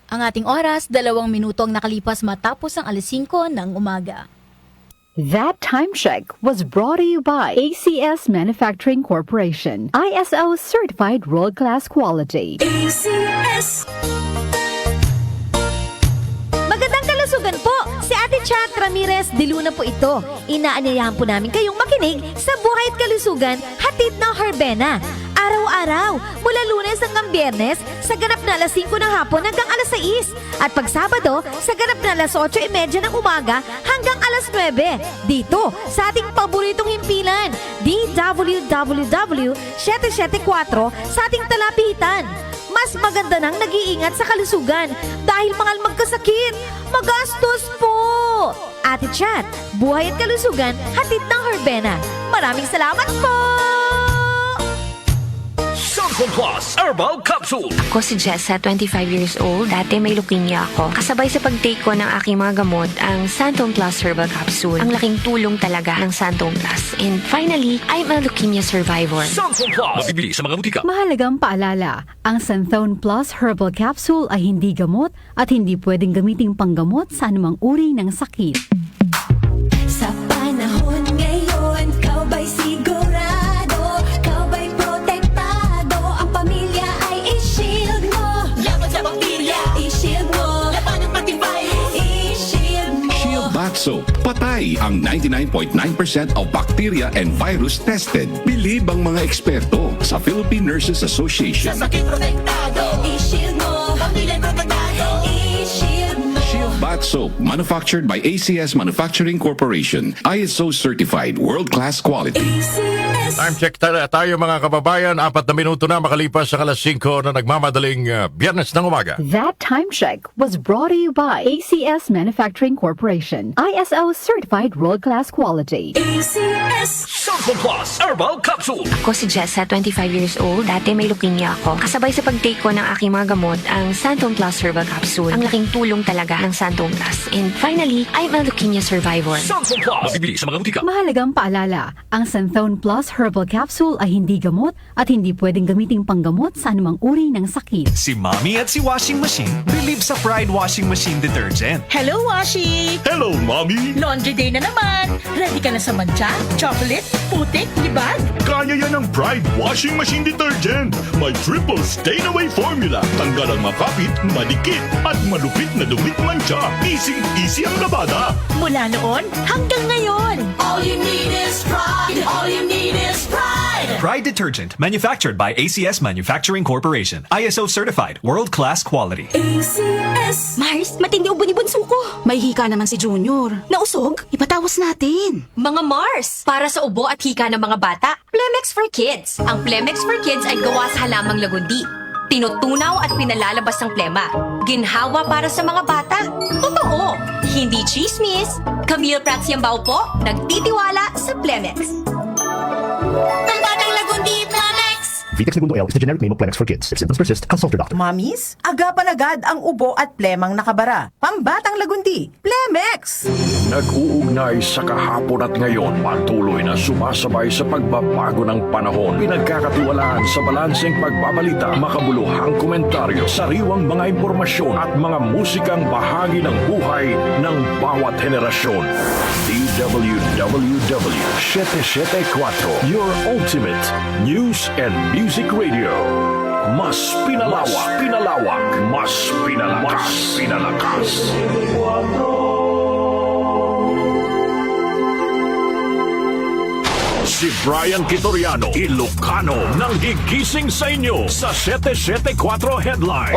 Ang ating oras, 2 minuto ang nakalipas matapos ang 5:00 ng umaga. That time check was brought to you by ACS Manufacturing Corporation, ISO certified world-class quality. ACS. Magandang kalusugan po! Si Ate Chat Ramirez de Luna po ito. Inaanyayahan po namin kayong makinig sa Buhay at Kalusugan, hatid ng Herbena. Araw-araw, mula Lunes hanggang Biyernes, sa ganap na alas 5 ng hapon hanggang alas 6. At pag Sabado, sa ganap na alas 8:30 ng umaga hanggang alas 9. Dito, sa ating paboritong himpilan, DWWW 774 sa ating talapitan. Mas maganda nang nag-iingat sa kalusugan dahil mahal magkasakit. Magastos po! Ate Chat, Buhay at Kalusugan, hatid ng Herbena. Maraming salamat po! Santon Plus Herbal Capsule. Ako si Jessa, 25 years old. Dati may leukemia ako. Kasabay sa pag-take ko ng aking mga gamot, ang Santon Plus Herbal Capsule. Ang laking tulong talaga ng Santon Plus. And finally, I'm a leukemia survivor. Santon Plus. Mabibili sa mga butika. Mahalagang paalala, ang Santhone Plus Herbal Capsule ay hindi gamot at hindi pwedeng gamiting panggamot sa anumang uri ng sakit. Sa panahon ngayon, kau ba'y sigurado? Kau ba'y protektado? Ang pamilya ay i-shield mo. Laban sa bakterya, i-shield mo. Laban ng antivirus, i-shield mo. Shield Bath Soap. Patay ang 99.9% of bacteria and virus tested. Bilib ang mga eksperto sa Philippine Nurses Association. Sa sakit protektado, i-shield mo. Pamilya protektado, i-shield mo. Shield Bath Soap, manufactured by ACS Manufacturing Corporation. ISO certified, world-class quality. Time check tayo mga kababayan. 4 na minuto na makalipas sa alas 5 na nagmamadaling Biyernes ng umaga. That time check was brought to you by ACS Manufacturing Corporation, ISO certified world-class quality. ACS. Santon Plus Herbal Capsule. Ako si Jessa, 25 years old. Dati may leukemia ako. Kasabay sa pag-take ko ng aking mga gamot, ang Santon Plus Herbal Capsule. Ang laking tulong talaga ng Santon Plus. And finally, I'm a leukemia survivor. Santon Plus. Mabibili sa mga butika. Mahalagang paalala, ang Santhone Plus Herbal Capsule ay hindi gamot at hindi pwedeng gamiting panggamot sa anumang uri ng sakit. Si Mommy at si Washing Machine believe sa Pride Washing Machine Detergent. Hello, Washi! Hello, Mommy. Laundry day na naman! Ready ka na sa mantsa, chocolate, putik, libag? Kaya yan ang Pride Washing Machine Detergent. May triple stain-away formula. Tanggal ang makapit, madikit, at malupit na dumit mancha. Easy ang labada. Mula noon hanggang ngayon! All you need is pride. All you need is pride. Pride Detergent, manufactured by ACS Manufacturing Corporation. ISO certified, world-class quality. ACS. Mars, matindi ubo ni bunso ko. May hika naman si Junior. Nausog? Ipatawas natin. Mga Mars, para sa ubo at hika ng mga bata, Plemex for Kids. Ang Plemex for Kids ay gawa sa halamang lagundi. Tinutunaw at pinalalabas ng plema. Ginhawa para sa mga bata. Totoo! Hindi chismis. Camille Prats Yambao po, nagtitiwala sa Plemex. Ang batang lagundi, Planex. Vitex Segundo L is the generic name of Plemex for kids. If symptoms persist, consult your doctor. Mamis, agapan agad ang ubo at plemang nakabara. Pambatang lagundi, Plemex! Nag-uugnay sa kahapon at ngayon, patuloy na sumasabay sa pagbabago ng panahon. Pinagkakatiwalaan sa balanseng pagbabalita, makabuluhang komentaryo, sariwang mga impormasyon at mga musikang bahagi ng buhay ng bawat henerasyon. DWWW 774, your ultimate news and music radio. Mas pinalawak, mas pinalakas. Si Brian Kitoriano, Ilocano, nang gigising sa inyo sa 774 Headline.